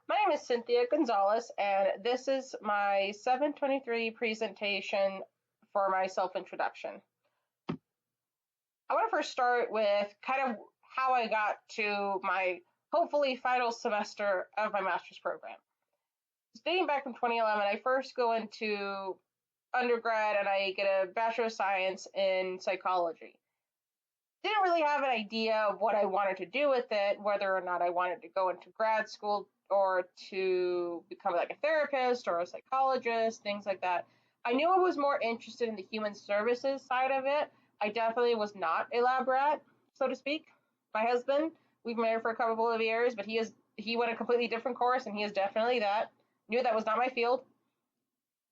My name is Cynthia Gonzalez, and this is my 723 presentation for my self-introduction. I want to first start with kind of how I got to my hopefully final semester of my master's program. Dating back from 2011, I first go into undergrad and I get a Bachelor of Science in psychology. Didn't really have an idea of what I wanted to do with it, whether or not I wanted to go into grad school or to become like a therapist or a psychologist, things like that. I knew I was more interested in the human services side of it. I definitely was not a lab rat, so to speak. My husband, we've been married for a couple of years, but he went a completely different course, and he is definitely that. Knew that was not my field,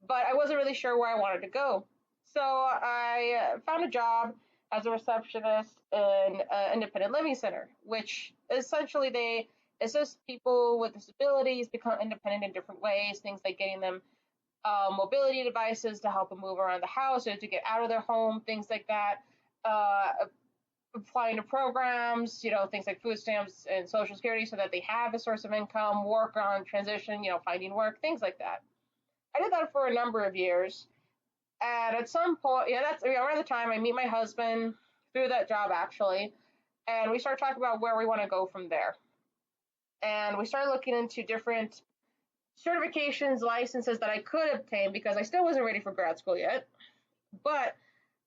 but I wasn't really sure where I wanted to go. So I found a job as a receptionist in an independent living center, which essentially they assist people with disabilities become independent in different ways, things like getting them mobility devices to help them move around the house or to get out of their home, things like that. Applying to programs, things like food stamps and social security so that they have a source of income, work on transition, finding work, things like that. I did that for a number of years. And at some point, that's around the time I meet my husband through that job actually, and we start talking about where we want to go from there. And we started looking into different certifications, licenses that I could obtain because I still wasn't ready for grad school yet. But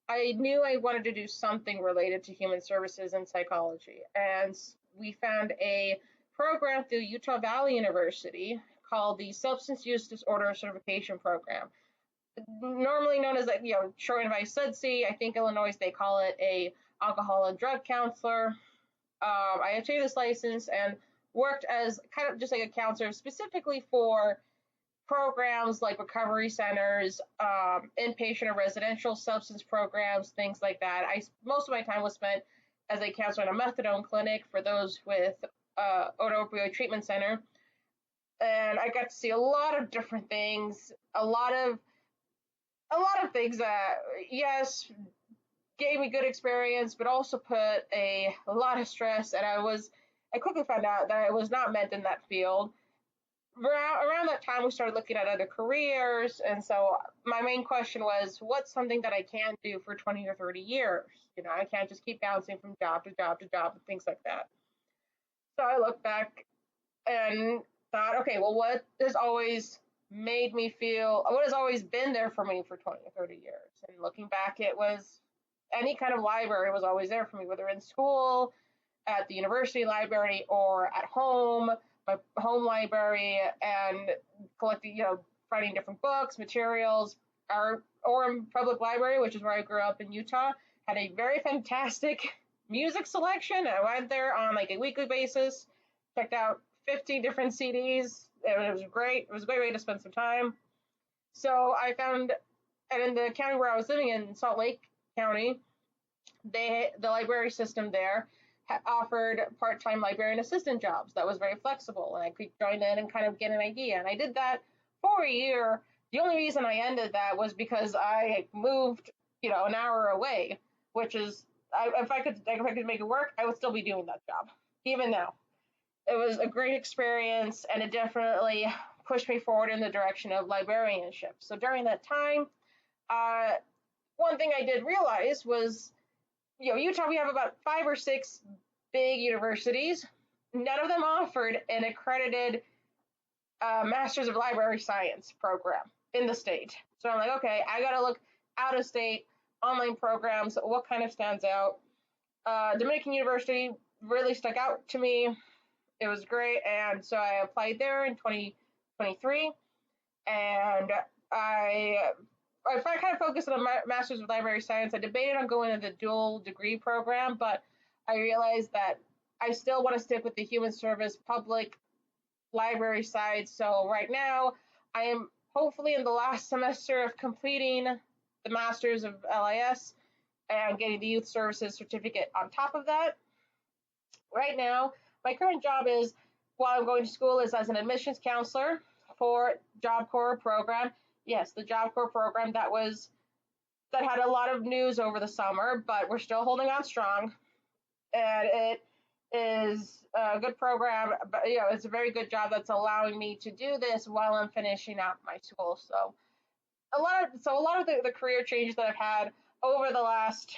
I knew I wanted to do something related to human services and psychology. And we found a program through Utah Valley University called the Substance Use Disorder Certification Program, normally known as, shortened by SUDC. I think Illinois they call it a alcohol and drug counselor. I obtained this license and worked as kind of just like a counselor specifically for programs like recovery centers, inpatient or residential substance programs, things like that. Most of my time was spent as a counselor in a methadone clinic for those with opioid treatment center, and I got to see a lot of different things, a lot of things that, yes, gave me good experience, but also put a lot of stress. And I quickly found out that I was not meant in that field. Around that time, we started looking at other careers. And so my main question was, what's something that I can do for 20 or 30 years? I can't just keep bouncing from job to job to job and things like that. So I looked back and thought, okay, well, what has always been there for me for 20 or 30 years? And looking back, it was any kind of library was always there for me, whether in school, at the university library, or at home, my home library, and collecting, finding different books, materials, or in public library, which is where I grew up in Utah, had a very fantastic music selection. I went there on like a weekly basis, checked out 15 different CDs. It was great. It was a great way to spend some time. So I found, and in the county where I was living in, Salt Lake County, the library system there offered part-time librarian assistant jobs that was very flexible, and I could join in and kind of get an idea. And I did that for a year. The only reason I ended that was because I moved, an hour away, which is, if I could make it work, I would still be doing that job, even now. It was a great experience, and it definitely pushed me forward in the direction of librarianship. So during that time, one thing I did realize was, Utah, we have about 5 or 6 big universities. None of them offered an accredited Masters of Library Science program in the state. So I'm like, okay, I got to look out of state, online programs, what kind of stands out. Dominican University really stuck out to me. It was great, and so I applied there in 2023, and I kind of focused on a Master's of Library Science. I debated on going to the dual degree program, but I realized that I still want to stick with the human service public library side. So right now, I am hopefully in the last semester of completing the Masters of LIS and getting the Youth Services certificate on top of that. Right now, my current job is, while I'm going to school, is as an admissions counselor for Job Corps program. Yes, the Job Corps program that had a lot of news over the summer, but we're still holding on strong. And is a good program, but it's a very good job that's allowing me to do this while I'm finishing out my school. So a lot of the career changes that I've had over the last,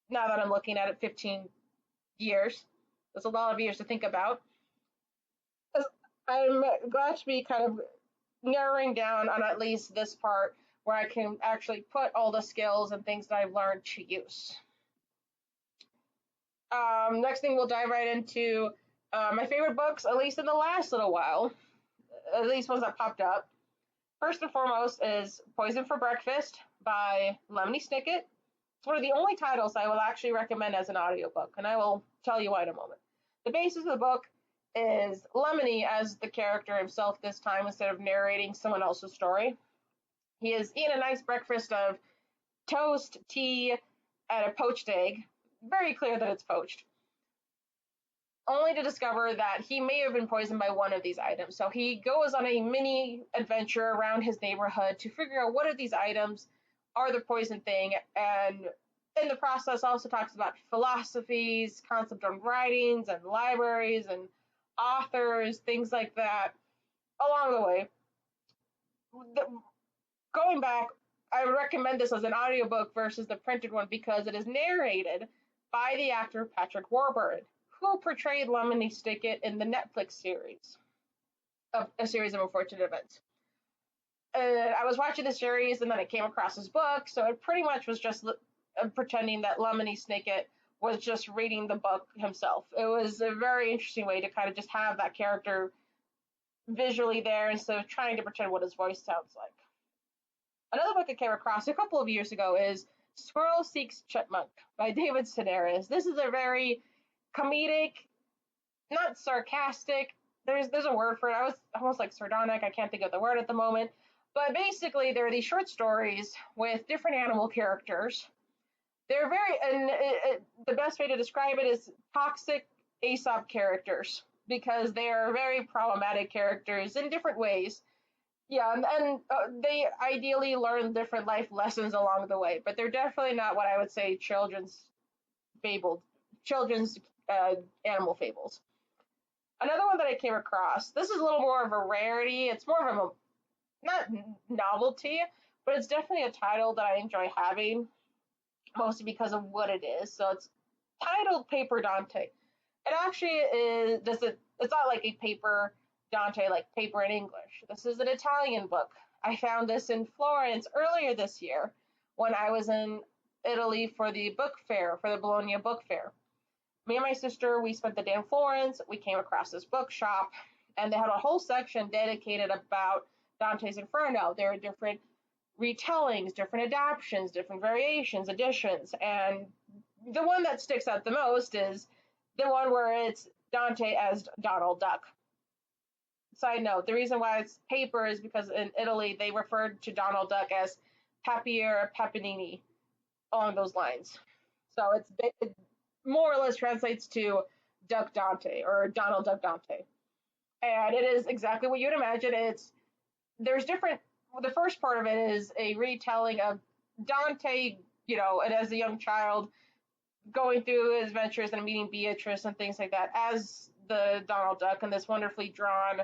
now that I'm looking at it, 15 years. That's a lot of years to think about. I'm glad to be kind of narrowing down on at least this part where I can actually put all the skills and things that I've learned to use. Next thing we'll dive right into my favorite books, at least in the last little while, at least ones that popped up. First and foremost is Poison for Breakfast by Lemony Snicket. It's one of the only titles I will actually recommend as an audiobook, and I will tell you why in a moment. The basis of the book is Lemony as the character himself this time instead of narrating someone else's story. He is eating a nice breakfast of toast, tea, and a poached egg. Very clear that it's poached. Only to discover that he may have been poisoned by one of these items. So he goes on a mini adventure around his neighborhood to figure out what of these items are the poison thing, and in the process also talks about philosophies, concept on writings and libraries and authors, things like that along the way. Going back, I would recommend this as an audiobook versus the printed one because it is narrated by the actor Patrick Warburton, who portrayed Lemony Snicket in the Netflix series of A Series of Unfortunate Events. I was watching the series and then I came across his book, so it pretty much was just pretending that Lemony Snicket was just reading the book himself. It was a very interesting way to kind of just have that character visually there instead of trying to pretend what his voice sounds like. Another book I came across a couple of years ago is Squirrel Seeks Chipmunk by David Sedaris. This is a very comedic, not sarcastic, there's a word for it. I was almost like sardonic, I can't think of the word at the moment. But basically, there are these short stories with different animal characters. They're the best way to describe it is toxic Aesop characters because they are very problematic characters in different ways. Yeah, and they ideally learn different life lessons along the way, but they're definitely not what I would say children's animal fables. Another one that I came across, this is a little more of a rarity. It's more of a, not novelty, but it's definitely a title that I enjoy having, mostly because of what it is. So it's titled Paper Dante. It actually is, it's not like a paper Dante, like paper in English. This is an Italian book. I found this in Florence earlier this year when I was in Italy for the book fair, for the Bologna Book Fair. Me and my sister, we spent the day in Florence. We came across this bookshop, and they had a whole section dedicated about Dante's Inferno. There are different retellings, different adaptations, different variations, editions, and the one that sticks out the most is the one where it's Dante as Donald Duck. Side note, the reason why it's paper is because in Italy they referred to Donald Duck as Papier Papinini, along those lines. So it more or less translates to Duck Dante or Donald Duck Dante. And it is exactly what you'd imagine. There's different, the first part of it is a retelling of Dante, and as a young child going through his adventures and meeting Beatrice and things like that as the Donald Duck in this wonderfully drawn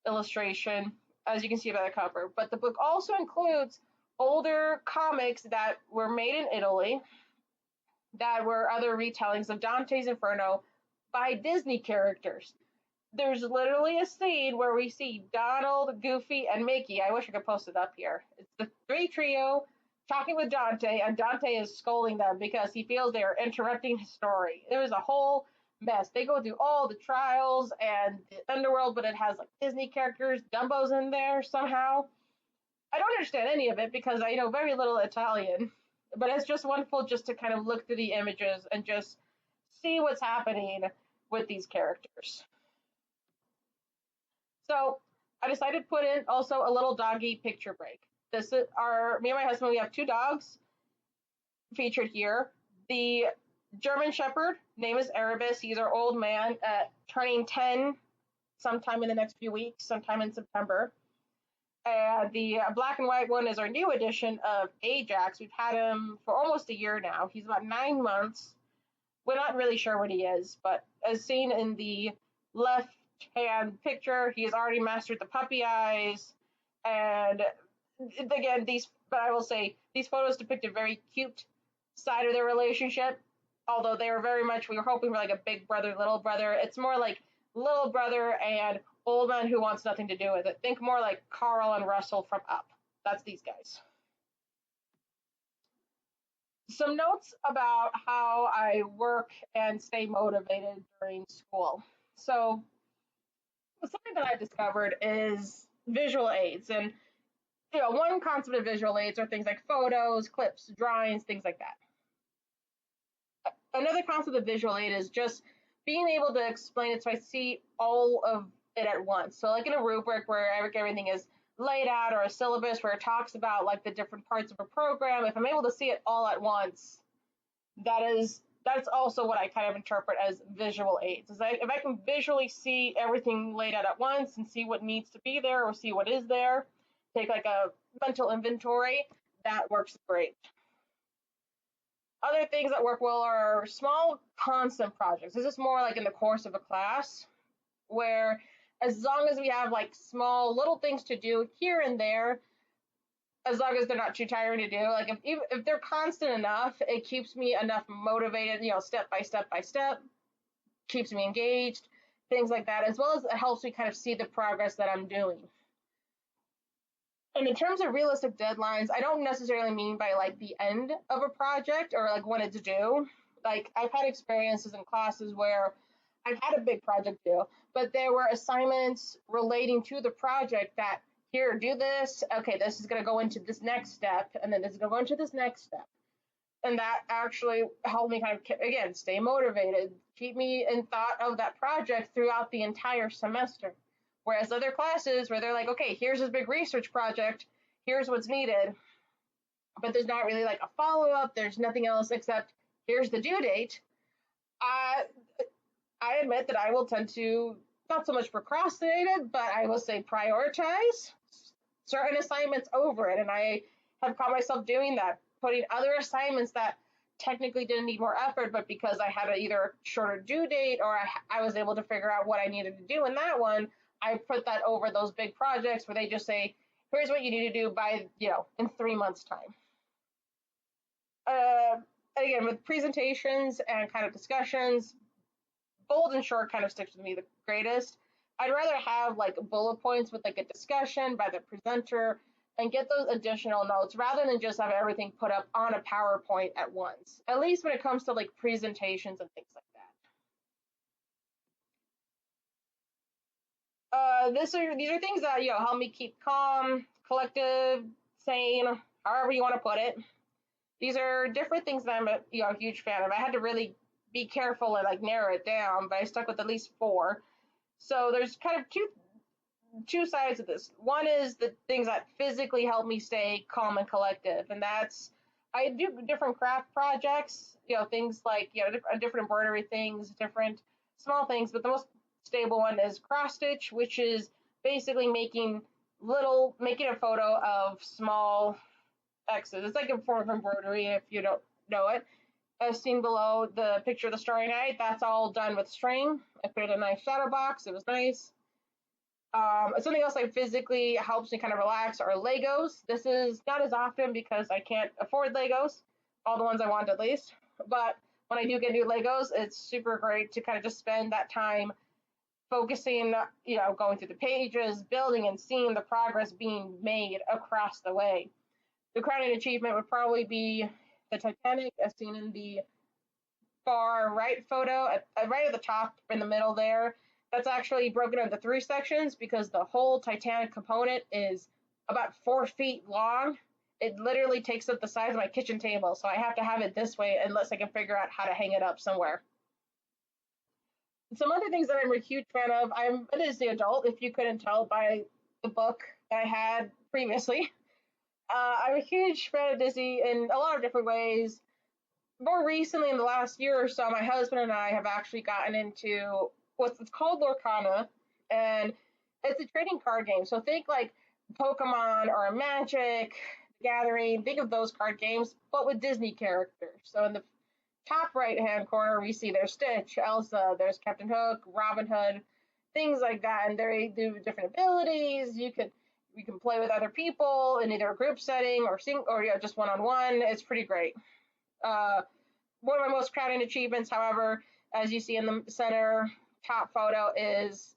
illustration, as you can see by the cover. But the book also includes older comics that were made in Italy that were other retellings of Dante's Inferno by Disney characters. There's literally a scene where we see Donald, Goofy, and Mickey. I wish I could post it up here. It's the three trio talking with Dante, and Dante is scolding them because he feels they are interrupting his story. It was a whole mess. They go through all the trials and the underworld, but it has like Disney characters. Dumbo's in there somehow. I don't understand any of it because I know very little Italian, but it's just wonderful just to kind of look through the images and just see what's happening with these characters. So I decided to put in also a little doggy picture break. This is me and my husband, we have two dogs featured here. The German Shepherd, name is Erebus. He's our old man, turning 10 sometime in the next few weeks, sometime in September. The black and white one is our new edition of Ajax. We've had him for almost a year now. He's about 9 months. we're not really sure what he is, but as seen in the left hand picture, he has already mastered the puppy eyes. And again, but I will say, these photos depict a very cute side of their relationship. Although they were very much, we were hoping for like a big brother, little brother. It's more like little brother and old man who wants nothing to do with it. Think more like Carl and Russell from Up. That's these guys. Some notes about how I work and stay motivated during school. So something that I discovered is visual aids. And one concept of visual aids are things like photos, clips, drawings, things like that. Another concept of visual aid is just being able to explain it so I see all of it at once. So like in a rubric where everything is laid out, or a syllabus where it talks about like the different parts of a program, if I'm able to see it all at once, that's also what I kind of interpret as visual aids. Is if I can visually see everything laid out at once and see what needs to be there or see what is there, take like a mental inventory, that works great. Other things that work well are small constant projects. This is more like in the course of a class, where as long as we have like small little things to do here and there, as long as they're not too tiring to do, like if they're constant enough, it keeps me enough motivated, step by step by step, keeps me engaged, things like that, as well as it helps me kind of see the progress that I'm doing. And in terms of realistic deadlines, I don't necessarily mean by like the end of a project or like when it's due. Like I've had experiences in classes where I've had a big project due, but there were assignments relating to the project that, here, do this. Okay, this is going to go into this next step, and then this is going to go into this next step. And that actually helped me kind of, again, stay motivated, keep me in thought of that project throughout the entire semester. Whereas other classes where they're like, okay, here's this big research project, here's what's needed, but there's not really like a follow-up, there's nothing else except here's the due date. I admit that I will tend to not so much procrastinate it, but I will say prioritize certain assignments over it. And I have caught myself doing that, putting other assignments that technically didn't need more effort, but because I had either a shorter due date or I was able to figure out what I needed to do in that one, I put that over those big projects where they just say, here's what you need to do by, in 3 months' time. Again, with presentations and kind of discussions, bold and short kind of sticks with me the greatest. I'd rather have like bullet points with like a discussion by the presenter and get those additional notes rather than just have everything put up on a PowerPoint at once, at least when it comes to like presentations and things like that. These are things that help me keep calm, collective, sane, however you want to put it. These are different things that I'm a huge fan of. I had to really be careful and like narrow it down, but I stuck with at least 4. So there's kind of two sides of this. One is the things that physically help me stay calm and collective, and that's I do different craft projects, things like different embroidery things, different small things, but the most stable one is cross stitch, which is basically making a photo of small X's. It's like a form of embroidery if you don't know it. As seen below the picture of the Starry Night, that's all done with string. I put it in a nice shadow box. It was nice. Something else that physically helps me kind of relax are Legos. This is not as often because I can't afford Legos, all the ones I want at least. But when I do get new Legos, it's super great to kind of just spend that time focusing, going through the pages, building and seeing the progress being made across the way. The crowning achievement would probably be the Titanic, as seen in the far right photo, right at the top in the middle there. That's actually broken into 3 sections because the whole Titanic component is about 4 feet long. It literally takes up the size of my kitchen table, so I have to have it this way unless I can figure out how to hang it up somewhere. Some other things that I'm a huge fan of, I'm a Disney adult, if you couldn't tell by the book that I had previously. I'm a huge fan of Disney in a lot of different ways. More recently, in the last year or so, my husband and I have actually gotten into what's called Lorcana, and it's a trading card game. So think like Pokemon or Magic, Gathering. Think of those card games, but with Disney characters. So in the top right hand corner, we see there's Stitch, Elsa, there's Captain Hook, Robin Hood, things like that, and they do different abilities. You can play with other people in either a group setting or just one on one. It's pretty great. Uh, One of my most crowning achievements, however, as you see in the center top photo, is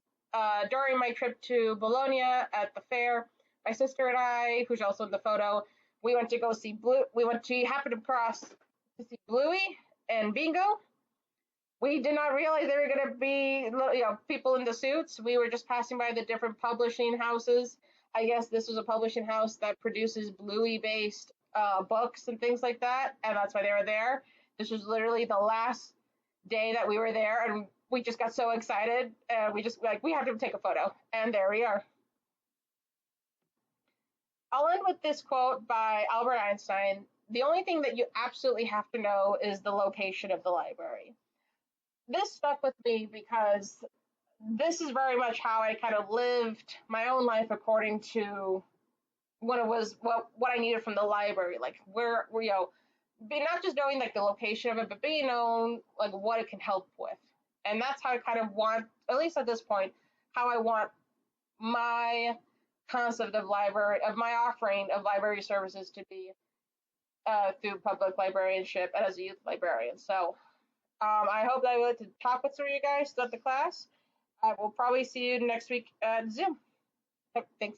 during my trip to Bologna at the fair. My sister and I, who's also in the photo, we went to go see Blue. We happened to cross to see Bluey and Bingo. We did not realize there were going to be people in the suits. We were just passing by the different publishing houses. I guess this was a publishing house that produces Bluey-based books and things like that, and that's why they were there. This was literally the last day that we were there, and we just got so excited, and we just we have to take a photo, and there we are. I'll end with this quote by Albert Einstein. The only thing that you absolutely have to know is the location of the library. This stuck with me because this is very much how I kind of lived my own life according to what it was, what I needed from the library, like where not just knowing like the location of it, but being known like what it can help with. And that's how I kind of want, at least at this point, how I want my concept of library, of my offering of library services to be through public librarianship and as a youth librarian. So I hope that I was able to talk with some of you guys throughout the class. I will probably see you next week at Zoom. Yep, thanks.